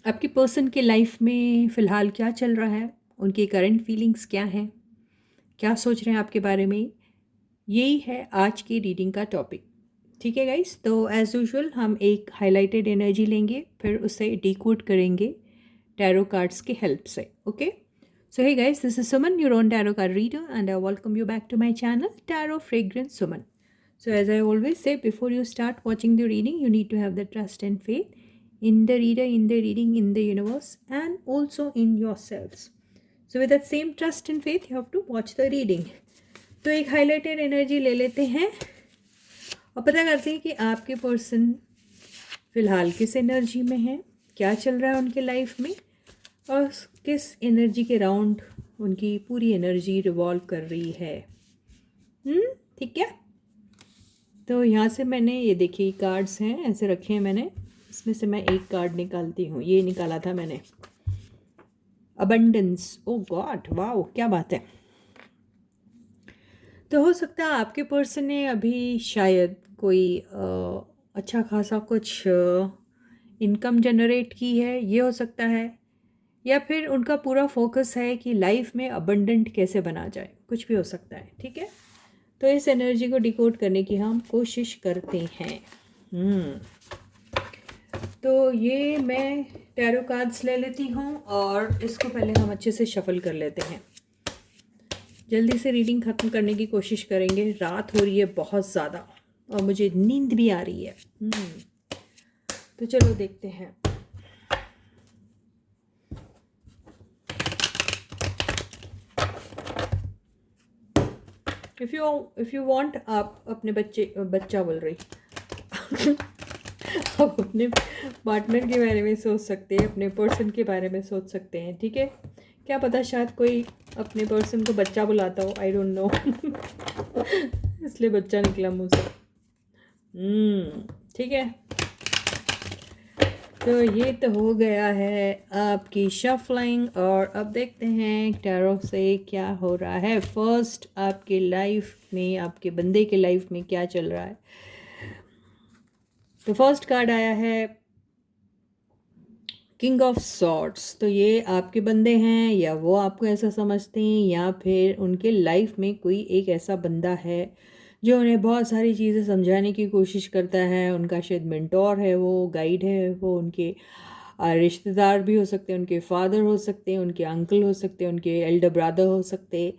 आपकी पर्सन के लाइफ में फ़िलहाल क्या चल रहा है, उनकी करंट फीलिंग्स क्या हैं, क्या सोच रहे हैं आपके बारे में, यही है आज की रीडिंग का टॉपिक। ठीक है गाइस, तो एज़ यूजुअल हम एक हाइलाइटेड एनर्जी लेंगे, फिर उसे डिकोड करेंगे टैरो कार्ड्स की हेल्प से। Okay, so hey guys, this is Suman, your own tarot card reader, and I welcome you back to my channel, Tarot Fragrance Suman. So as I always say, before you start watching the reading, you need to have the trust and faith in the reader, in the reading, in the universe, and also in yourselves. So with that same trust and faith, you have to watch the reading. तो एक highlighted energy ले लेते हैं और पता करते हैं कि आपके पर्सन फ़िलहाल किस एनर्जी में है, क्या चल रहा है उनके लाइफ में, और किस एनर्जी के राउंड उनकी पूरी एनर्जी रिवॉल्व कर रही है। ठीक है, तो यहाँ से मैंने ये देखिए कार्ड्स हैं ऐसे रखे हैं मैंने, इसमें से मैं एक कार्ड निकालती हूँ। ये निकाला था मैंने, अबंडेंस। ओ गॉड, वाओ, क्या बात है। तो हो सकता है आपके पर्सन ने अभी शायद कोई अच्छा खासा कुछ इनकम जनरेट की है, ये हो सकता है, या फिर उनका पूरा फोकस है कि लाइफ में अबंडेंट कैसे बना जाए, कुछ भी हो सकता है। ठीक है, तो इस एनर्जी को डिकोड करने की हम कोशिश करते हैं। तो ये मैं टैरो कार्ड्स ले लेती हूँ और इसको पहले हम अच्छे से शफल कर लेते हैं। जल्दी से रीडिंग ख़त्म करने की कोशिश करेंगे, रात हो रही है बहुत ज़्यादा और मुझे नींद भी आ रही है। तो चलो देखते हैं। इफ़ यू वांट, आप अपने बच्चा बोल रही आप अपने पार्टनर के बारे में सोच सकते हैं, अपने पर्सन के बारे में सोच सकते हैं। ठीक है, क्या पता शायद कोई अपने पर्सन को बच्चा बुलाता हो, आई डोंट नो इसलिए बच्चा निकला मुंह से। ठीक है, तो ये तो हो गया है आपकी शफलिंग, और अब देखते हैं टैरो से क्या हो रहा है। फर्स्ट, आपके लाइफ में, आपके बंदे के लाइफ में क्या चल रहा है। तो फर्स्ट कार्ड आया है किंग ऑफ सॉर्ड्स। तो ये आपके बंदे हैं, या वो आपको ऐसा समझते हैं, या फिर उनके लाइफ में कोई एक ऐसा बंदा है जो उन्हें बहुत सारी चीज़ें समझाने की कोशिश करता है। उनका शायद मेंटोर है, वो गाइड है, वो उनके रिश्तेदार भी हो सकते हैं, उनके फादर हो सकते हैं, उनके अंकल हो सकते हैं, उनके एल्डर ब्रदर हो सकते हैं,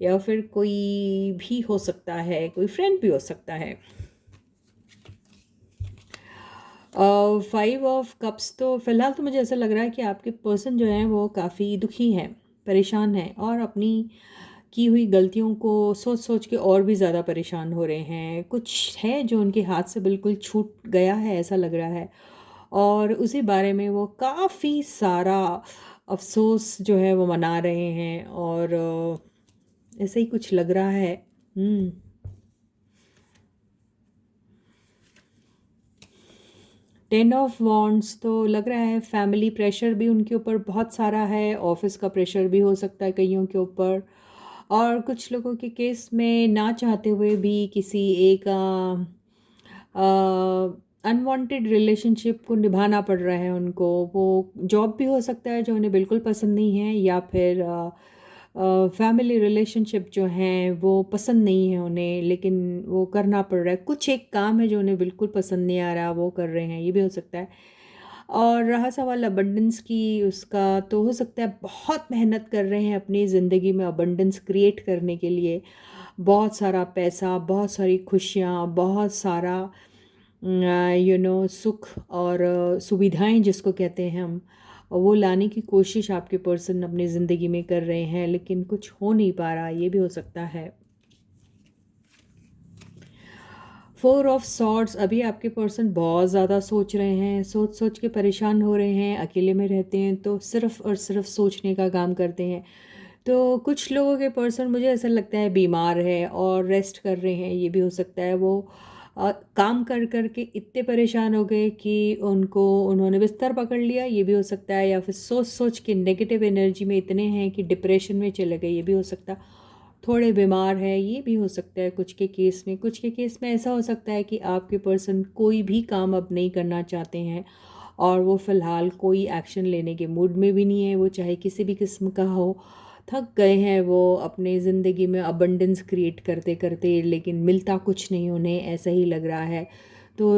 या फिर कोई भी हो सकता है, कोई फ्रेंड भी हो सकता है। 5 ऑफ कप्स, तो फ़िलहाल तो मुझे ऐसा लग रहा है कि आपके पर्सन जो हैं वो काफ़ी दुखी हैं, परेशान हैं, और अपनी की हुई गलतियों को सोच सोच के और भी ज़्यादा परेशान हो रहे हैं। कुछ है जो उनके हाथ से बिल्कुल छूट गया है ऐसा लग रहा है, और उसी बारे में वो काफ़ी सारा अफसोस जो है वो मना रहे हैं, और ऐसा ही कुछ लग रहा है। 10 ऑफ वॉन्ड्स, तो लग रहा है फैमिली प्रेशर भी उनके ऊपर बहुत सारा है, ऑफिस का प्रेशर भी हो सकता है कईयों के ऊपर, और कुछ लोगों के केस में ना चाहते हुए भी किसी एक अनवांटेड रिलेशनशिप को निभाना पड़ रहा है उनको। वो जॉब भी हो सकता है जो उन्हें बिल्कुल पसंद नहीं है, या फिर फैमिली रिलेशनशिप जो हैं वो पसंद नहीं है उन्हें, लेकिन वो करना पड़ रहा है। कुछ एक काम है जो उन्हें बिल्कुल पसंद नहीं आ रहा, वो कर रहे हैं, ये भी हो सकता है। और रहा सवाल अबंडेंस की, उसका तो हो सकता है बहुत मेहनत कर रहे हैं अपनी ज़िंदगी में अबंडेंस क्रिएट करने के लिए। बहुत सारा पैसा, बहुत सारी खुशियाँ, बहुत सारा सुख और सुविधाएं जिसको कहते हैं हम, वो लाने की कोशिश आपके पर्सन अपनी ज़िंदगी में कर रहे हैं, लेकिन कुछ हो नहीं पा रहा, ये भी हो सकता है। 4 ऑफ सॉर्ड्स, अभी आपके पर्सन बहुत ज़्यादा सोच रहे हैं, सोच सोच के परेशान हो रहे हैं। अकेले में रहते हैं तो सिर्फ़ और सिर्फ सोचने का काम करते हैं। तो कुछ लोगों के पर्सन मुझे ऐसा लगता है बीमार है और रेस्ट कर रहे हैं, ये भी हो सकता है। वो काम कर कर के इतने परेशान हो गए कि उन्होंने बिस्तर पकड़ लिया, ये भी हो सकता है। या फिर सोच सोच के नेगेटिव एनर्जी में इतने हैं कि डिप्रेशन में चले गए, ये भी हो सकता है। थोड़े बीमार है, ये भी हो सकता है कुछ के केस में ऐसा हो सकता है कि आपके पर्सन कोई भी काम अब नहीं करना चाहते हैं, और वो फ़िलहाल कोई एक्शन लेने के मूड में भी नहीं है, वो चाहे किसी भी किस्म का हो। थक गए हैं वो अपने ज़िंदगी में अबंडेंस क्रिएट करते करते, लेकिन मिलता कुछ नहीं उन्हें, ऐसा ही लग रहा है। तो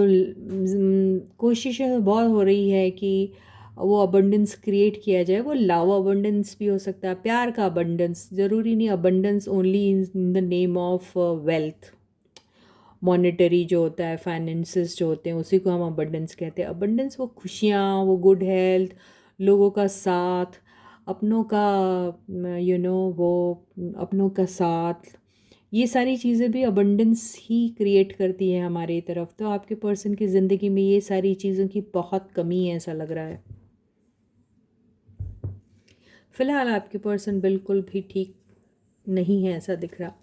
कोशिशें बहुत हो रही है कि वो अबंडेंस क्रिएट किया जाए। वो लव अबंडेंस भी हो सकता है, प्यार का अबंडेंस, ज़रूरी नहीं abundance only in the name of wealth. Monetary जो होता है, फाइनेंसेस जो होते हैं, उसी को हम अबंडेंस कहते हैं। अबंडेंस वो खुशियाँ, वो गुड हेल्थ, लोगों का साथ, अपनों का वो अपनों का साथ, ये सारी चीज़ें भी अबंडेंस ही क्रिएट करती है हमारी तरफ। तो आपके पर्सन की ज़िंदगी में ये सारी चीज़ों की बहुत कमी है, ऐसा लग रहा है। फ़िलहाल आपके पर्सन बिल्कुल भी ठीक नहीं है, ऐसा दिख रहा।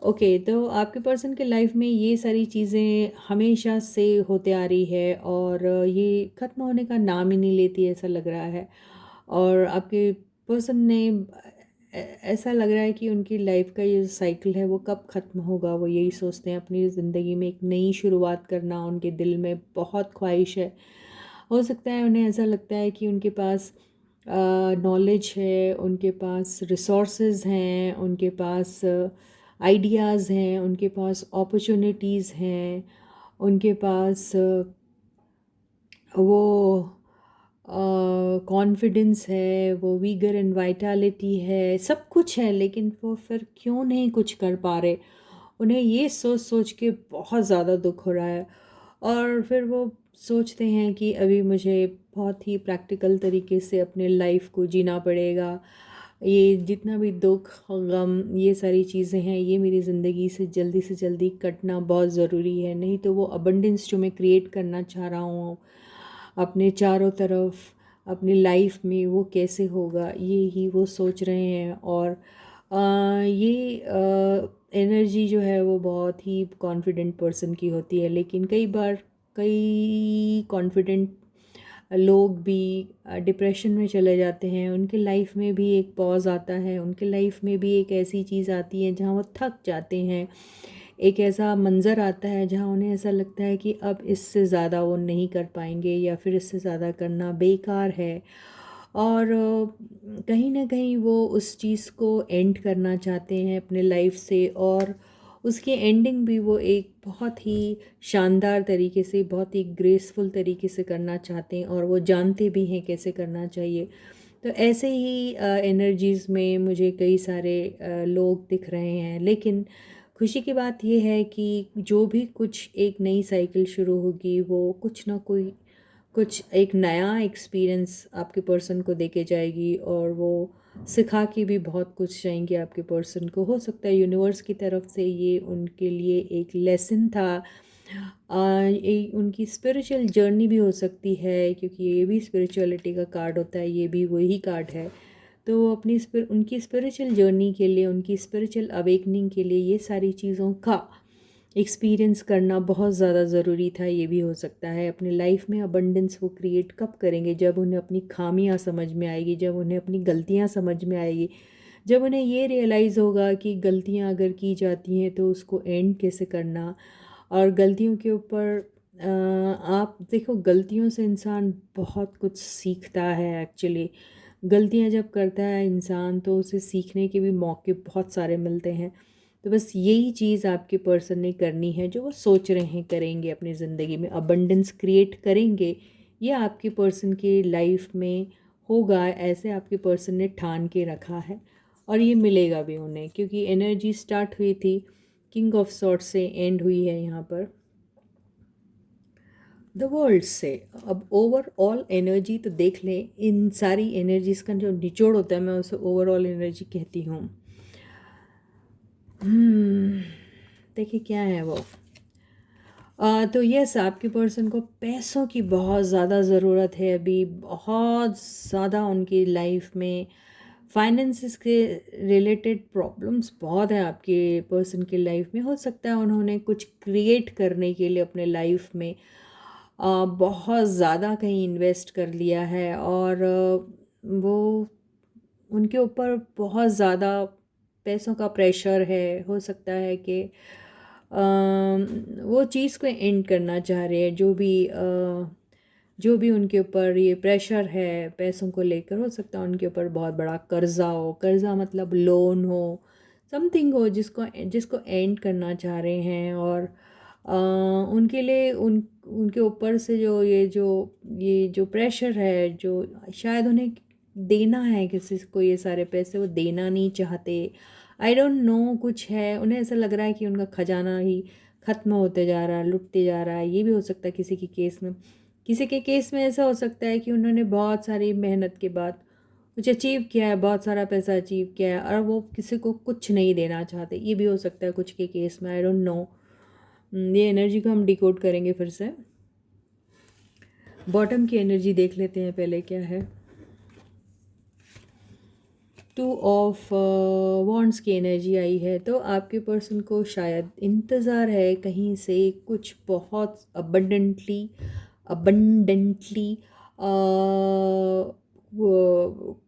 ओके, तो आपके पर्सन के लाइफ में ये सारी चीज़ें हमेशा से होते आ रही है और ये ख़त्म होने का नाम ही नहीं लेती, ऐसा लग रहा है। और आपके पर्सन ने ऐसा लग रहा है कि उनकी लाइफ का ये साइकिल है वो कब ख़त्म होगा, वो यही सोचते हैं। अपनी ज़िंदगी में एक नई शुरुआत करना उनके दिल में बहुत ख्वाहिश है। हो सकता है उन्हें ऐसा लगता है कि उनके पास नॉलेज है, उनके पास रिसोर्सेज हैं, उनके पास आइडियाज़ हैं, उनके पास अपॉर्चुनिटीज़ हैं, उनके पास वो कॉन्फिडेंस है, वो वीगर एंड वाइटैलिटी है, सब कुछ है, लेकिन वो फिर क्यों नहीं कुछ कर पा रहे। उन्हें ये सोच सोच के बहुत ज़्यादा दुख हो रहा है। और फिर वो सोचते हैं कि अभी मुझे बहुत ही प्रैक्टिकल तरीके से अपने लाइफ को जीना पड़ेगा। ये जितना भी दुख, गम, ये सारी चीज़ें हैं, ये मेरी ज़िंदगी से जल्दी कटना बहुत ज़रूरी है। नहीं तो वो अबंडेंस जो मैं क्रिएट करना चाह रहा हूँ अपने चारों तरफ, अपनी लाइफ में, वो कैसे होगा, ये ही वो सोच रहे हैं। और ये एनर्जी जो है वो बहुत ही कॉन्फिडेंट पर्सन की होती है, लेकिन कई बार कई कॉन्फिडेंट लोग भी डिप्रेशन में चले जाते हैं। उनके लाइफ में भी एक पॉज आता है, उनके लाइफ में भी एक ऐसी चीज़ आती है जहाँ वो थक जाते हैं। एक ऐसा मंज़र आता है जहाँ उन्हें ऐसा लगता है कि अब इससे ज़्यादा वो नहीं कर पाएंगे, या फिर इससे ज़्यादा करना बेकार है। और कहीं ना कहीं वो उस चीज़ को एंड करना चाहते हैं अपने लाइफ से। और उसकी एंडिंग भी वो एक बहुत ही शानदार तरीके से, बहुत ही ग्रेसफुल तरीके से करना चाहते हैं, और वो जानते भी हैं कैसे करना चाहिए। तो ऐसे ही एनर्जीज़ में मुझे कई सारे लोग दिख रहे हैं। लेकिन खुशी की बात यह है कि जो भी कुछ एक नई साइकिल शुरू होगी, वो कुछ ना कोई कुछ एक नया एक्सपीरियंस आपके पर्सन को देके जाएगी, और वो सिखा के भी बहुत कुछ जाएंगे आपके पर्सन को। हो सकता है यूनिवर्स की तरफ से ये उनके लिए एक लेसन था। उनकी स्पिरिचुअल जर्नी भी हो सकती है, क्योंकि ये भी स्पिरिचुअलिटी का कार्ड होता है, ये भी वही कार्ड है। तो वो अपनी उनकी स्पिरिचुअल जर्नी के लिए, उनकी स्पिरिचुअल अवेकनिंग के लिए ये सारी चीज़ों का एक्सपीरियंस करना बहुत ज़्यादा ज़रूरी था, ये भी हो सकता है। अपनी लाइफ में अबंडेंस वो क्रिएट कब करेंगे, जब उन्हें अपनी खामियां समझ में आएगी, जब उन्हें अपनी गलतियां समझ में आएगी, जब उन्हें ये रियलाइज़ होगा कि गलतियां अगर की जाती हैं तो उसको एंड कैसे करना। और गलतियों के ऊपर आप देखो, गलतियों से इंसान बहुत कुछ सीखता है एक्चुअली। गलतियां जब करता है इंसान तो उसे सीखने के भी मौके बहुत सारे मिलते हैं। तो बस यही चीज़ आपके पर्सन ने करनी है, जो वो सोच रहे हैं करेंगे अपनी ज़िंदगी में, अबंडेंस क्रिएट करेंगे। ये आपके पर्सन के लाइफ में होगा, ऐसे आपके पर्सन ने ठान के रखा है, और ये मिलेगा भी उन्हें, क्योंकि एनर्जी स्टार्ट हुई थी किंग ऑफ सॉर्ट्स से, एंड हुई है यहाँ पर द वर्ल्ड से। अब ओवरऑल एनर्जी तो देख लें, इन सारी एनर्जीज़ का जो निचोड़ होता है, मैं उसे ओवरऑल एनर्जी कहती हूँ। देखिए क्या है वो। तो यस, आपके पर्सन को पैसों की बहुत ज़्यादा ज़रूरत है अभी, बहुत ज़्यादा उनकी लाइफ में फाइनेंसिस के रिलेटेड प्रॉब्लम्स बहुत है आपके पर्सन की लाइफ में। हो सकता है उन्होंने कुछ क्रिएट करने के लिए अपने लाइफ में बहुत ज़्यादा कहीं इन्वेस्ट कर लिया है, और वो उनके ऊपर बहुत ज़्यादा पैसों का प्रेशर है। हो सकता है कि वो चीज़ को एंड करना चाह रहे हैं, जो भी जो भी उनके ऊपर ये प्रेशर है पैसों को लेकर, हो सकता है उनके ऊपर बहुत बड़ा कर्जा हो, कर्जा मतलब लोन हो, समथिंग हो जिसको जिसको एंड करना चाह रहे हैं। और उनके लिए उनके ऊपर से जो प्रेशर है, जो शायद उन्हें देना है किसी को, ये सारे पैसे वो देना नहीं चाहते। आई डोंट नो, कुछ है, उन्हें ऐसा लग रहा है कि उनका खजाना ही ख़त्म होते जा रहा है, लुटते जा रहा है। ये भी हो सकता है किसी के केस में। किसी के केस में ऐसा हो सकता है कि उन्होंने बहुत सारी मेहनत के बाद कुछ अचीव किया है, बहुत सारा पैसा अचीव किया है, और वो किसी को कुछ नहीं देना चाहते। ये भी हो सकता है कुछ के केस में, आई डोंट नो। ये एनर्जी को हम डिकोड करेंगे फिर से। बॉटम की एनर्जी देख लेते हैं पहले क्या है। 2 ऑफ वॉन्ड्स की एनर्जी आई है। तो आपके पर्सन को शायद इंतज़ार है कहीं से कुछ बहुत अबंडेंटली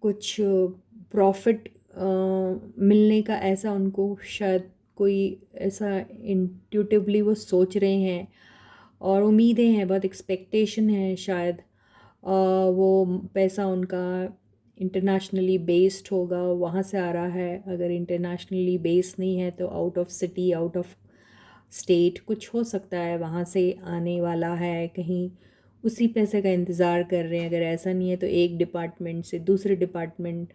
कुछ प्रॉफिट मिलने का, ऐसा उनको शायद कोई ऐसा इंट्यूटिवली वो सोच रहे हैं, और उम्मीदें हैं, बहुत एक्सपेक्टेशन है शायद। वो पैसा उनका इंटरनेशनली बेस्ड होगा, वहाँ से आ रहा है। अगर इंटरनेशनली बेस्ड नहीं है तो out of city, out of state कुछ हो सकता है, वहाँ से आने वाला है। कहीं उसी पैसे का इंतज़ार कर रहे हैं। अगर ऐसा नहीं है तो एक डिपार्टमेंट से दूसरे डिपार्टमेंट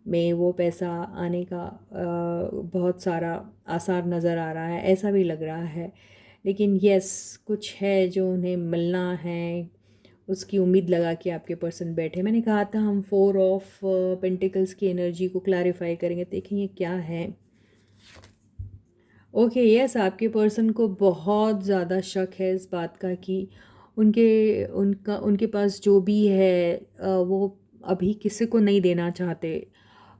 में वो पैसा आने का बहुत सारा आसार नज़र आ रहा है, ऐसा भी लग रहा है। लेकिन यस, कुछ है जो उन्हें मिलना है, उसकी उम्मीद लगा के आपके पर्सन बैठे। मैंने कहा था हम 4 ऑफ पेंटिकल्स की एनर्जी को क्लैरिफाई करेंगे, देखेंगे क्या है। ओके यस, आपके पर्सन को बहुत ज़्यादा शक है इस बात का कि उनके पास जो भी है वो अभी किसी को नहीं देना चाहते।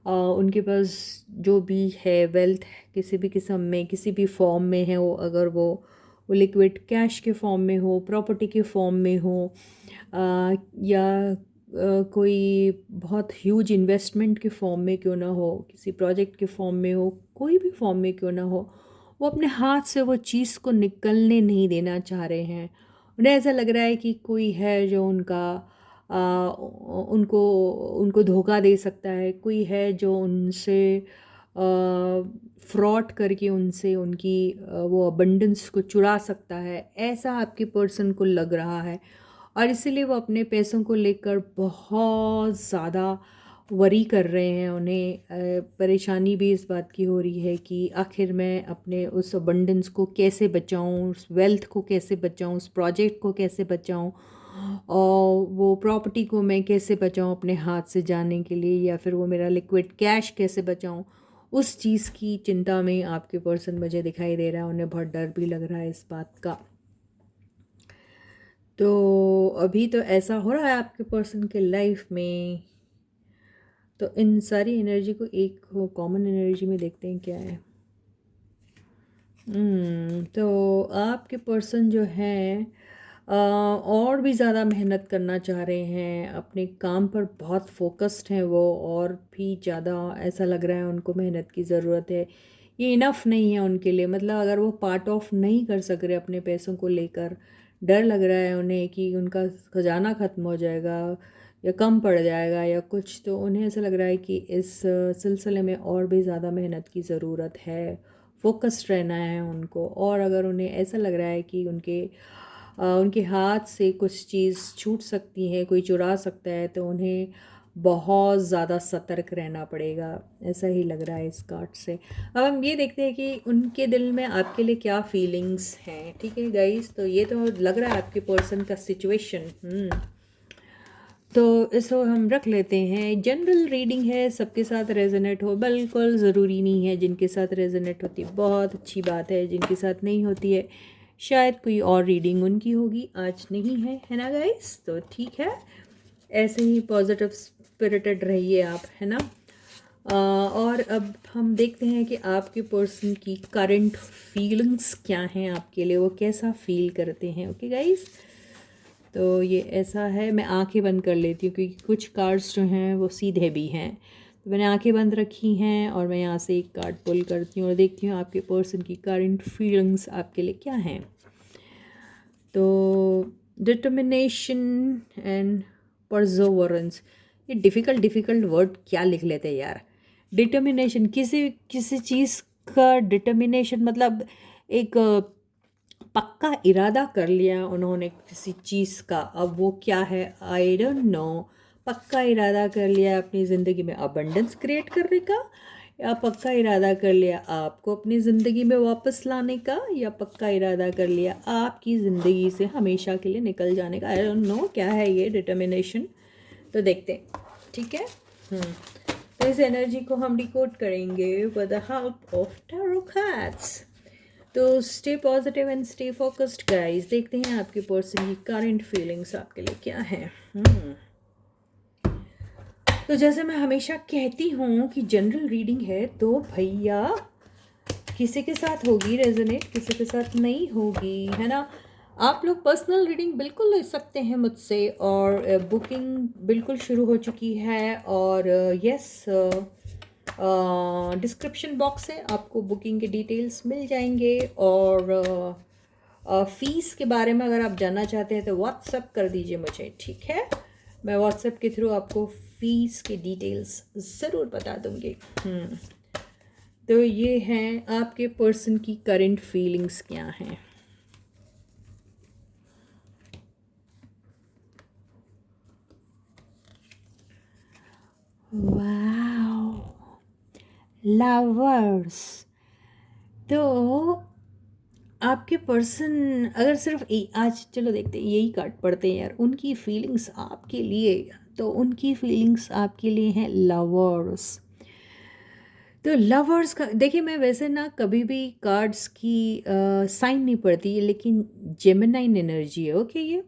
उनके पास जो भी है वेल्थ, किसी भी किस्म में, किसी भी फॉर्म में है वो, अगर वो लिक्विड कैश के फॉर्म में हो, प्रॉपर्टी के फॉर्म में हो, या कोई बहुत ह्यूज इन्वेस्टमेंट के फॉर्म में क्यों ना हो, किसी प्रोजेक्ट के फॉर्म में हो, कोई भी फॉर्म में क्यों ना हो, वो अपने हाथ से वो चीज़ को निकलने नहीं देना चाह रहे हैं। उन्हें ऐसा लग रहा है कि कोई है जो उनको उनको धोखा दे सकता है, कोई है जो उनसे फ्रॉड करके उनसे उनकी वो अबंडेंस को चुरा सकता है, ऐसा आपके पर्सन को लग रहा है। और इसीलिए वो अपने पैसों को लेकर बहुत ज़्यादा वरी कर रहे हैं। उन्हें परेशानी भी इस बात की हो रही है कि आखिर मैं अपने उस अबंडेंस को कैसे बचाऊं, उस वेल्थ को कैसे बचाऊं, उस प्रोजेक्ट को कैसे बचाऊं, और वो प्रॉपर्टी को मैं कैसे बचाऊं अपने हाथ से जाने के लिए, या फिर वो मेरा लिक्विड कैश कैसे बचाऊं। उस चीज़ की चिंता में आपके पर्सन मुझे दिखाई दे रहा है। उन्हें बहुत डर भी लग रहा है इस बात का। तो अभी तो ऐसा हो रहा है आपके पर्सन के लाइफ में। तो इन सारी एनर्जी को एक कॉमन एनर्जी में देखते हैं क्या है। तो आपके पर्सन जो है और भी ज़्यादा मेहनत करना चाह रहे हैं, अपने काम पर बहुत फोकस्ड हैं वो, और भी ज़्यादा ऐसा लग रहा है उनको मेहनत की ज़रूरत है। ये इनफ नहीं है उनके लिए, मतलब अगर वो पार्ट ऑफ नहीं कर सक रहे अपने पैसों को लेकर, डर लग रहा है उन्हें कि उनका खजाना ख़त्म हो जाएगा या कम पड़ जाएगा या कुछ, तो उन्हें ऐसा लग रहा है कि इस सिलसिले में और भी ज़्यादा मेहनत की ज़रूरत है, फोकस्ड रहना है उनको। और अगर उन्हें ऐसा लग रहा है कि उनके हाथ से कुछ चीज़ छूट सकती है, कोई चुरा सकता है, तो उन्हें बहुत ज़्यादा सतर्क रहना पड़ेगा, ऐसा ही लग रहा है इस कार्ड से। अब हम ये देखते हैं कि उनके दिल में आपके लिए क्या फीलिंग्स हैं। ठीक है गाइस, तो ये तो लग रहा है आपके पर्सन का सिचुएशन। तो इसको हम रख लेते हैं। जनरल रीडिंग है, सबके साथ रेजोनेट हो बिल्कुल ज़रूरी नहीं है। जिनके साथ रेजोनेट होती है बहुत अच्छी बात है, जिनके साथ नहीं होती है शायद कोई और रीडिंग उनकी होगी, आज नहीं है ना गाइस। तो ठीक है, ऐसे ही पॉजिटिव स्पिरिटेड रहिए आप, है ना। और अब हम देखते हैं कि आपके पर्सन की करंट फीलिंग्स क्या हैं आपके लिए, वो कैसा फील करते हैं। ओके गाइस, तो ये ऐसा है, मैं आंखें बंद कर लेती हूँ क्योंकि कुछ कार्ड्स जो हैं वो सीधे भी हैं। तो मैंने आंखें बंद रखी हैं और मैं यहाँ से एक कार्ड पुल करती हूँ और देखती हूँ आपके पर्सन की करंट फीलिंग्स आपके लिए क्या हैं। तो डिटर्मिनेशन एंड परजोवरेंस, ये डिफ़िकल्ट वर्ड क्या लिख लेते हैं यार। डिटर्मिनेशन, किसी किसी चीज़ का डिटर्मिनेशन मतलब एक पक्का इरादा कर लिया उन्होंने किसी चीज़ का, अब वो क्या है आई डोंट नो। पक्का इरादा कर लिया अपनी ज़िंदगी में अबंडेंस क्रिएट करने का, या पक्का इरादा कर लिया आपको अपनी ज़िंदगी में वापस लाने का, या पक्का इरादा कर लिया आपकी ज़िंदगी से हमेशा के लिए निकल जाने का। आई डोंट नो क्या है ये डिटर्मिनेशन। तो देखते हैं, ठीक है। तो इस एनर्जी को हम डिकोड करेंगे with the help of tarot cards. तो stay positive and stay focused guys. देखते हैं आपके पर्सन की करंट फीलिंग्स आपके लिए क्या है। तो जैसे मैं हमेशा कहती हूँ कि जनरल रीडिंग है तो भैया किसी के साथ होगी रेजोनेट, किसी के साथ नहीं होगी, है ना। आप लोग पर्सनल रीडिंग बिल्कुल ले सकते हैं मुझसे, और बुकिंग बिल्कुल शुरू हो चुकी है। और यस, डिस्क्रिप्शन बॉक्स है, आपको बुकिंग के डिटेल्स मिल जाएंगे। और फ़ीस के बारे में अगर आप जानना चाहते हैं तो व्हाट्सएप कर दीजिए मुझे, ठीक है। मैं व्हाट्सएप के थ्रू आपको फ़ीस के डिटेल्स ज़रूर बता दूँगी। तो ये हैं आपके पर्सन की करंट फीलिंग्स क्या हैं। Wow, lovers. तो आपके पर्सन अगर सिर्फ आज चलो देखते हैं, यही कार्ड पढ़ते हैं यार, उनकी फीलिंग्स आपके लिए। तो उनकी फीलिंग्स आपके लिए हैं लवर्स। तो लवर्स का देखिए, मैं वैसे ना कभी भी कार्ड्स की साइन नहीं पढ़ती, लेकिन जेमिनाइन एनर्जी है, ओके ये।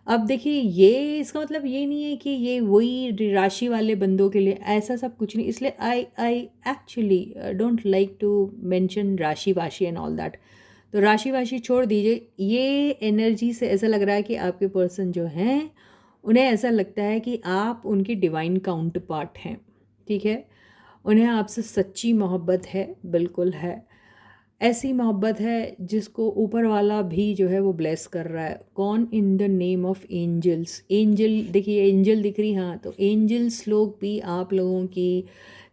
अब देखिए, ये इसका मतलब ये नहीं है कि ये वही राशि वाले बंदों के लिए, ऐसा सब कुछ नहीं। इसलिए I I actually don't like to mention rashi vashi and all that. तो राशि वाशी छोड़ दीजिए। ये एनर्जी से ऐसा लग रहा है कि आपके पर्सन जो हैं, उन्हें ऐसा लगता है कि आप उनके डिवाइन काउंटर पार्ट हैं, ठीक है। उन्हें आपसे सच्ची मोहब्बत है, बिल्कुल है। ऐसी मोहब्बत है जिसको ऊपर वाला भी जो है वो ब्लेस कर रहा है। कौन? In the name of angels. Angel देखिए, एंजल दिख रही, हाँ, तो एंजल्स लोग भी आप लोगों की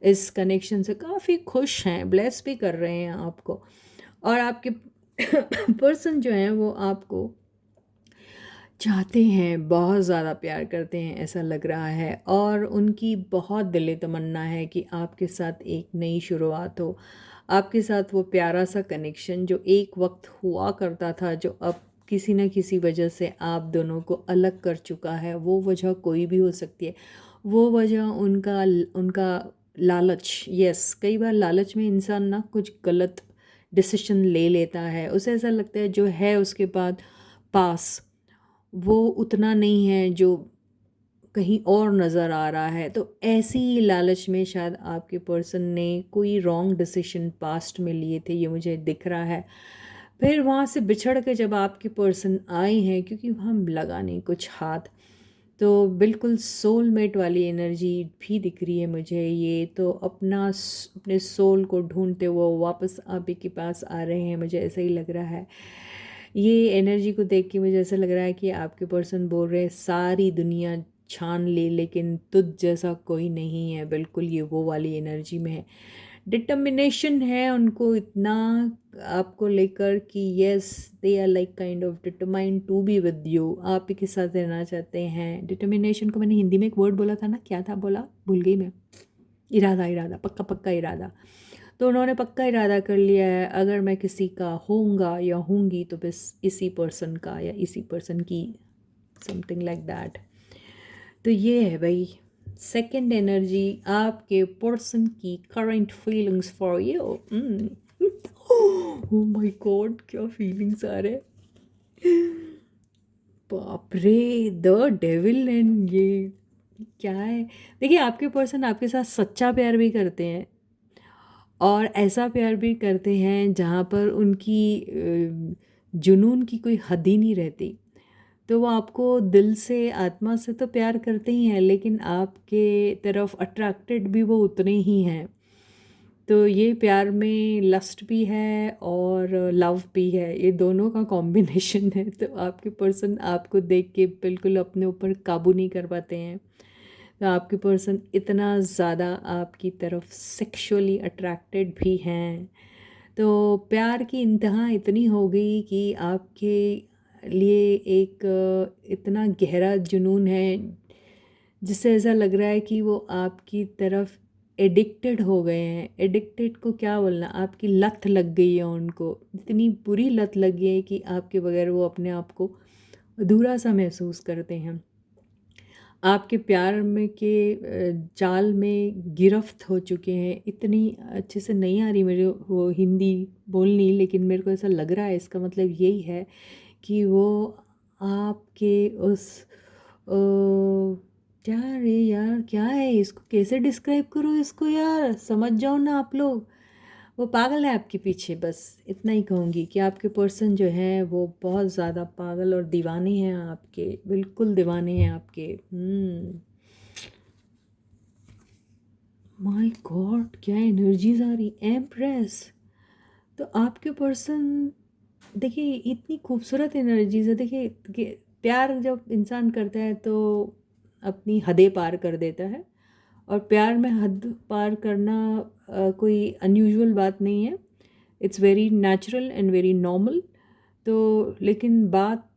इस कनेक्शन से काफ़ी खुश हैं, ब्लेस भी कर रहे हैं आपको। और आपके पर्सन जो हैं वो आपको चाहते हैं, बहुत ज़्यादा प्यार करते हैं ऐसा लग रहा है। और उनकी बहुत दिली तमन्ना है कि आपके साथ एक नई शुरुआत हो, आपके साथ वो प्यारा सा कनेक्शन जो एक वक्त हुआ करता था, जो अब किसी न किसी वजह से आप दोनों को अलग कर चुका है। वो वजह कोई भी हो सकती है। वो वजह उनका उनका लालच। यस, कई बार लालच में इंसान ना कुछ गलत डिसीजन ले लेता है। उसे ऐसा लगता है जो है उसके बाद पास वो उतना नहीं है जो कहीं और नज़र आ रहा है। तो ऐसी ही लालच में शायद आपके पर्सन ने कोई रॉन्ग डिसीजन पास्ट में लिए थे, ये मुझे दिख रहा है। फिर वहाँ से बिछड़ के जब आपके पर्सन आए हैं, क्योंकि हम लगा नहीं कुछ हाथ, तो बिल्कुल सोलमेट वाली एनर्जी भी दिख रही है मुझे। ये तो अपने सोल को ढूंढते हुए वापस आप ही के पास आ रहे हैं, मुझे ऐसा ही लग रहा है। ये एनर्जी को देख के मुझे ऐसा लग रहा है कि आपके पर्सन बोल रहे हैं सारी दुनिया छान ले लेकिन तुझ जैसा कोई नहीं है। बिल्कुल ये वो वाली एनर्जी में है। डिटर्मिनेशन है उनको इतना आपको लेकर कि yes, they are like kind of determined to be with you, आप ही के साथ रहना चाहते हैं। डिटर्मिनेशन को मैंने हिंदी में एक वर्ड बोला था ना, क्या था बोला, भूल गई मैं। इरादा, इरादा, पक्का पक्का इरादा। तो उन्होंने पक्का इरादा कर लिया है, अगर मैं किसी का होऊंगा या होंगी तो बस इसी पर्सन का या इसी पर्सन की, समथिंग लाइक दैट। तो ये है भाई सेकंड एनर्जी आपके पर्सन की current feelings for you. Oh my God, क्या फीलिंग्स आ रहे, बाप रे, द डेविल। एंड ये क्या है? देखिए, आपके पर्सन आपके साथ सच्चा प्यार भी करते हैं, और ऐसा प्यार भी करते हैं जहाँ पर उनकी जुनून की कोई हद ही नहीं रहती। तो वो आपको दिल से, आत्मा से तो प्यार करते ही हैं, लेकिन आपके तरफ अट्रैक्टेड भी वो उतने ही हैं। तो ये प्यार में लस्ट भी है और लव भी है, ये दोनों का कॉम्बिनेशन है। तो आपके पर्सन आपको देख के बिल्कुल अपने ऊपर काबू नहीं कर पाते हैं। तो आपके पर्सन इतना ज़्यादा आपकी तरफ सेक्सुअली अट्रैक्टेड भी हैं। तो प्यार की इंतहा इतनी हो गई कि आपके लिए एक इतना गहरा जुनून है, जिससे ऐसा लग रहा है कि वो आपकी तरफ एडिक्टेड हो गए हैं। एडिक्टेड को क्या बोलना, आपकी लत लग गई है उनको, इतनी बुरी लत लग गई है कि आपके बगैर वो अपने आप को अधूरा सा महसूस करते हैं। आपके प्यार में के जाल में गिरफ्त हो चुके हैं। इतनी अच्छे से नहीं आ रही मेरे वो हिंदी बोलनी, लेकिन मेरे को ऐसा लग रहा है इसका मतलब यही है कि वो आपके उस क्या रे यार, क्या है इसको कैसे डिस्क्राइब करो इसको यार, समझ जाओ ना आप लोग। वो पागल है आपके पीछे, बस इतना ही कहूँगी कि आपके पर्सन जो हैं वो बहुत ज़्यादा पागल और दीवाने हैं आपके, बिल्कुल दीवाने हैं आपके। माय गॉड, क्या एनर्जीज आ रही, एम्प्रेस। तो आपके पर्सन देखिए इतनी खूबसूरत एनर्जीज है। देखिए प्यार जब इंसान करता है तो अपनी हदें पार कर देता है, और प्यार में हद पार करना कोई अनयूजुअल बात नहीं है। It's very natural and very normal. तो लेकिन बात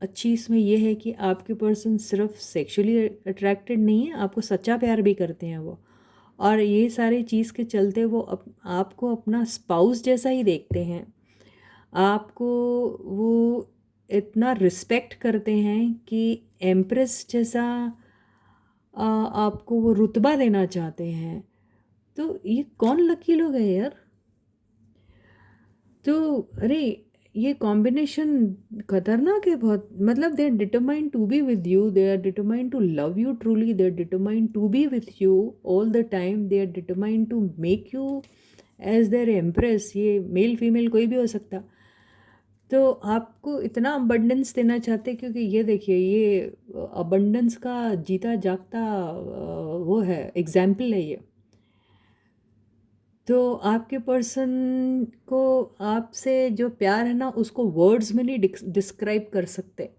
अच्छी इसमें यह है कि आपके पर्सन सिर्फ सेक्सुअली अट्रैक्टेड नहीं है, आपको सच्चा प्यार भी करते हैं वो। और ये सारी चीज़ के चलते वो आपको अपना स्पाउस जैसा ही देखते हैं। आपको वो इतना रिस्पेक्ट करते हैं कि एम्प्रेस जैसा आपको वो रुतबा देना चाहते हैं। तो ये कौन लकी लोग हैं यार। तो अरे ये कॉम्बिनेशन खतरनाक है बहुत। मतलब they are determined to be with you, they are determined to love you truly, they are determined to be with you all the time, they are determined to make you as their empress. ये male female कोई भी हो सकता। तो आपको इतना abundance देना चाहते हैं, क्योंकि ये देखिए ये अबंडेंस का जीता जागता वो है, एग्जाम्पल है ये। तो आपके पर्सन को आपसे जो प्यार है ना, उसको वर्ड्स में नहीं डिस्क्राइब कर सकते।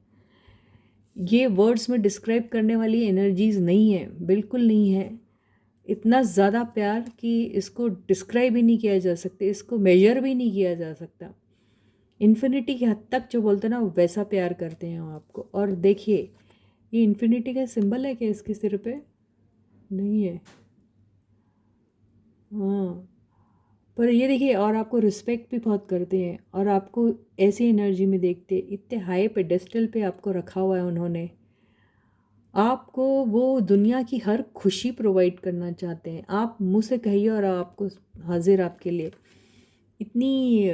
ये वर्ड्स में डिस्क्राइब करने वाली एनर्जीज नहीं है, बिल्कुल नहीं है। इतना ज़्यादा प्यार कि इसको डिस्क्राइब ही नहीं किया जा सकता, इसको मेजर भी नहीं किया जा सकता। इन्फिनिटी की हद तक जो बोलते हैं ना, वैसा प्यार करते हैं वो आपको। और देखिए ये इन्फिनिटी का सिंबल है क्या इसके सिर पे? नहीं है। हाँ, पर ये देखिए, और आपको रिस्पेक्ट भी बहुत करते हैं, और आपको ऐसी एनर्जी में देखते, इतने हाई पेडेस्टल पे आपको रखा हुआ है उन्होंने। आपको वो दुनिया की हर खुशी प्रोवाइड करना चाहते हैं। आप मुँह से कहिए और आपको हाजिर आपके लिए। इतनी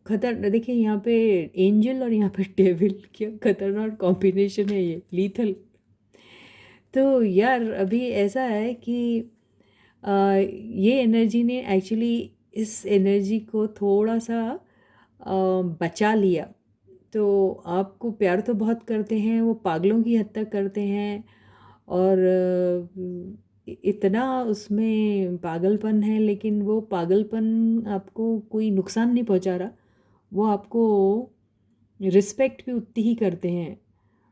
खतर देखिए यहाँ पे एंजल और यहाँ पे डेविल, क्या खतरनाक कॉम्बिनेशन है ये, लीथल। तो यार अभी ऐसा है कि ये एनर्जी ने एक्चुअली इस एनर्जी को थोड़ा सा बचा लिया। तो आपको प्यार तो बहुत करते हैं, वो पागलों की हद तक करते हैं। और इतना उसमें पागलपन है, लेकिन वो पागलपन आपको कोई नुकसान नहीं पहुंचा रहा। वो आपको रिस्पेक्ट भी उतनी ही करते हैं,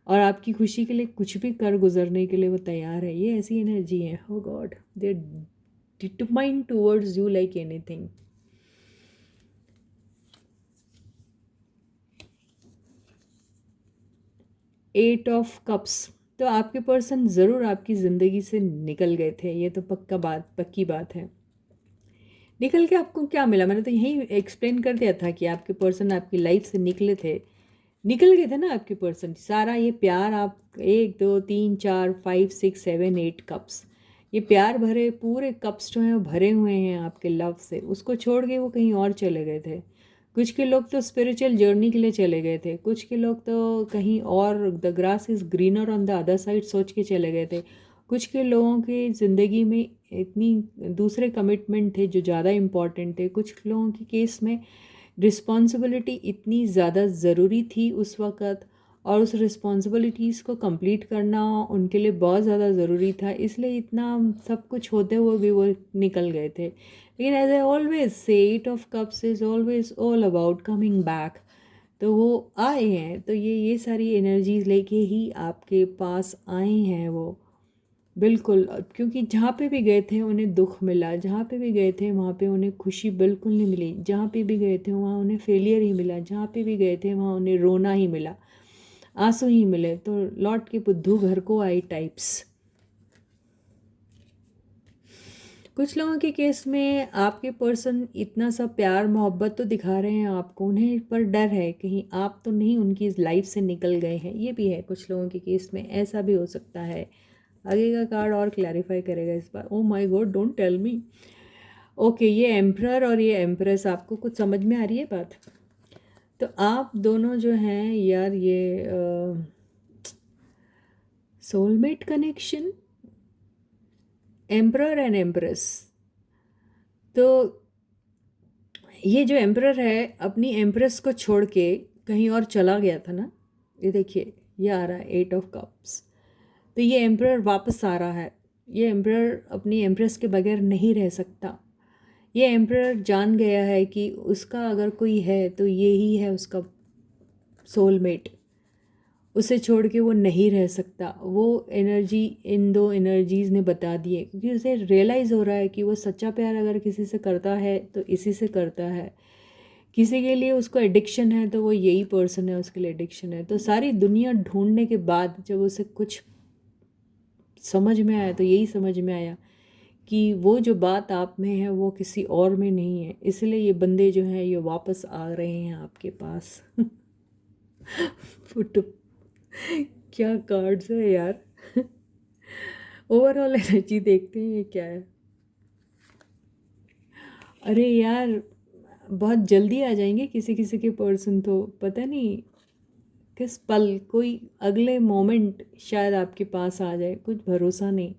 और आपकी खुशी के लिए कुछ भी कर गुजरने के लिए वो तैयार है। ये ऐसी एनर्जी है, oh God, they determined towards you like anything. Eight of cups. तो आपके पर्सन ज़रूर आपकी ज़िंदगी से निकल गए थे, ये तो पक्की बात है। निकल के आपको क्या मिला? मैंने तो यही एक्सप्लेन कर दिया था कि आपके पर्सन आपकी लाइफ से निकल गए थे ना आपके पर्सन। सारा ये प्यार, आप 1 2 3 4 5 6 7 8 कप्स, ये प्यार भरे पूरे कप्स जो हैं वो भरे हुए हैं आपके लव से। उसको छोड़ के वो कहीं और चले गए थे। कुछ के लोग तो स्पिरिचुअल जर्नी के लिए चले गए थे, कुछ के लोग तो कहीं और, the grass is greener on the other side सोच के चले गए थे। कुछ के लोगों की ज़िंदगी में इतनी दूसरे कमिटमेंट थे जो ज़्यादा इम्पॉर्टेंट थे। कुछ लोगों के केस में रिस्पॉन्सिबिलिटी इतनी ज़्यादा ज़रूरी थी उस वक़्त, और उस रिस्पॉन्सिबिलिटीज़ को कंप्लीट करना उनके लिए बहुत ज़्यादा ज़रूरी था, इसलिए इतना सब कुछ होते हुए भी वो निकल गए थे। लेकिन as I always say, eight of cups is always all about coming back. तो वो आए हैं, तो ये सारी एनर्जीज लेके ही आपके पास आए हैं वो। बिल्कुल, क्योंकि जहाँ पे भी गए थे उन्हें दुख मिला, जहाँ पे भी गए थे वहाँ पे उन्हें खुशी बिल्कुल नहीं मिली, जहाँ पे भी गए थे वहाँ उन्हें फेलियर ही मिला, जहाँ पे भी गए थे वहाँ उन्हें रोना ही मिला, आंसू ही मिले। तो लौट के बुद्धू घर को आई टाइप्स। कुछ लोगों के केस में आपके पर्सन इतना सा प्यार मोहब्बत तो दिखा रहे हैं आपको, उन्हें पर डर है कहीं आप तो नहीं उनकी लाइफ से निकल गए हैं, ये भी है कुछ लोगों के केस में, ऐसा भी हो सकता है। आगे का कार्ड और क्लैरिफाई करेगा इस बार। Oh my God, don't tell me. Okay, ये एम्परर और ये एम्प्रेस, आपको कुछ समझ में आ रही है बात? तो आप दोनों जो हैं यार, ये soulmate connection, emperor and empress. तो ये जो एम्परर है अपनी एम्प्रेस को छोड़ के कहीं और चला गया था ना, ये देखिए ये आ रहा है 8 ऑफ कप्स। तो ये एम्परर वापस आ रहा है। ये एम्परर अपनी एम्प्रेस के बगैर नहीं रह सकता। ये एम्परर जान गया है कि उसका अगर कोई है तो ये ही है उसका सोलमेट, उसे छोड़ के वो नहीं रह सकता। वो एनर्जी इन दो एनर्जीज़ ने बता दी है, क्योंकि उसे रियलाइज़ हो रहा है कि वो सच्चा प्यार अगर किसी से करता है तो इसी से करता है। किसी के लिए उसको एडिक्शन है तो वो यही पर्सन है, उसके लिए एडिक्शन है। तो सारी दुनिया ढूंढने के बाद जब उसे कुछ समझ में आया तो यही समझ में आया कि वो जो बात आप में है वो किसी और में नहीं है, इसलिए ये बंदे जो हैं ये वापस आ रहे हैं आपके पास। फुट, क्या कार्ड्स है यार। ओवरऑल एनर्जी देखते हैं ये क्या है। अरे यार, बहुत जल्दी आ जाएंगे किसी किसी के पर्सन, तो पता नहीं किस पल, कोई अगले मोमेंट शायद आपके पास आ जाए, कुछ भरोसा नहीं।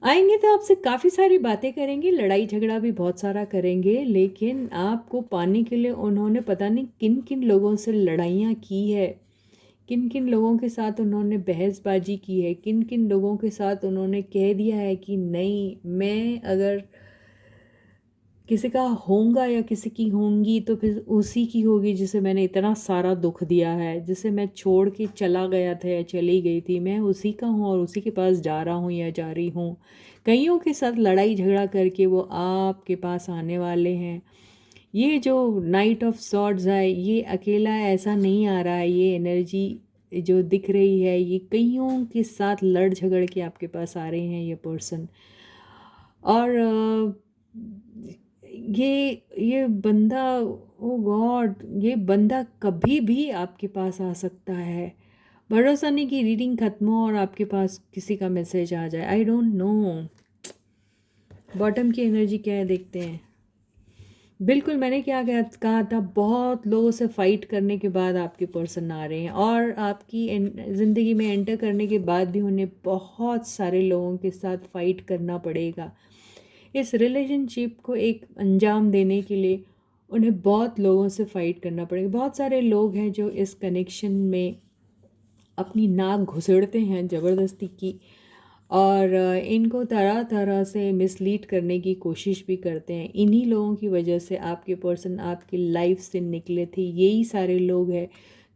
आएंगे तो आपसे काफ़ी सारी बातें करेंगे, लड़ाई झगड़ा भी बहुत सारा करेंगे, लेकिन आपको पाने के लिए उन्होंने पता नहीं किन किन लोगों से लड़ाइयाँ की है, किन किन लोगों के साथ उन्होंने बहसबाजी की है, किन किन लोगों के साथ उन्होंने कह दिया है कि नहीं, मैं अगर किसी का होऊंगा या किसी की होंगी तो फिर उसी की होगी जिसे मैंने इतना सारा दुख दिया है, जिसे मैं छोड़ के चला गया था या चली गई थी, मैं उसी का हूँ और उसी के पास जा रहा हूँ या जा रही हूँ। कईयों के साथ लड़ाई झगड़ा करके वो आपके पास आने वाले हैं। ये जो नाइट ऑफ सॉर्ड्स है ये अकेला ऐसा नहीं आ रहा है, ये एनर्जी जो दिख रही है ये कईयों के साथ लड़ झगड़ के आपके पास आ रहे हैं ये पर्सन। और ये बंदा, ओ गॉड, ये बंदा कभी भी आपके पास आ सकता है। भरोसा नहीं कि रीडिंग खत्म हो और आपके पास किसी का मैसेज आ जाए, आई डोंट नो। बॉटम की एनर्जी क्या है देखते हैं। बिल्कुल, मैंने क्या कहा था, बहुत लोगों से फाइट करने के बाद आपके पर्सन आ रहे हैं और आपकी ज़िंदगी में एंटर करने के बाद भी उन्हें बहुत सारे लोगों के साथ फाइट करना पड़ेगा। इस रिलेशनशिप को एक अंजाम देने के लिए उन्हें बहुत लोगों से फाइट करना पड़ेगा। बहुत सारे लोग हैं जो इस कनेक्शन में अपनी नाक घुसेड़ते हैं ज़बरदस्ती की, और इनको तरह तरह से मिसलीड करने की कोशिश भी करते हैं। इन्हीं लोगों की वजह से आपके पर्सन आपकी लाइफ से निकले थे। यही सारे लोग हैं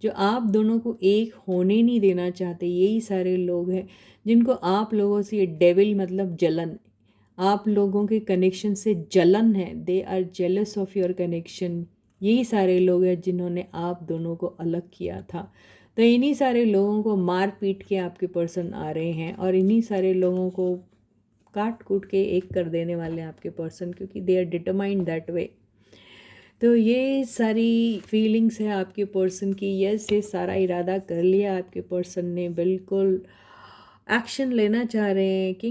जो आप दोनों को एक होने नहीं देना चाहते। यही सारे लोग हैं जिनको आप लोगों से ये डेविल मतलब जलन, आप लोगों के कनेक्शन से जलन है, they are jealous of your connection. यही सारे लोग हैं जिन्होंने आप दोनों को अलग किया था। तो इन्हीं सारे लोगों को मार पीट के आपके पर्सन आ रहे हैं और इन्हीं सारे लोगों को काट कूट के एक कर देने वाले हैं आपके पर्सन, क्योंकि they are determined that way. तो ये सारी फीलिंग्स है आपके पर्सन की। यस, ये सारा इरादा कर लिया आपके पर्सन ने, बिल्कुल एक्शन लेना चाह रहे हैं कि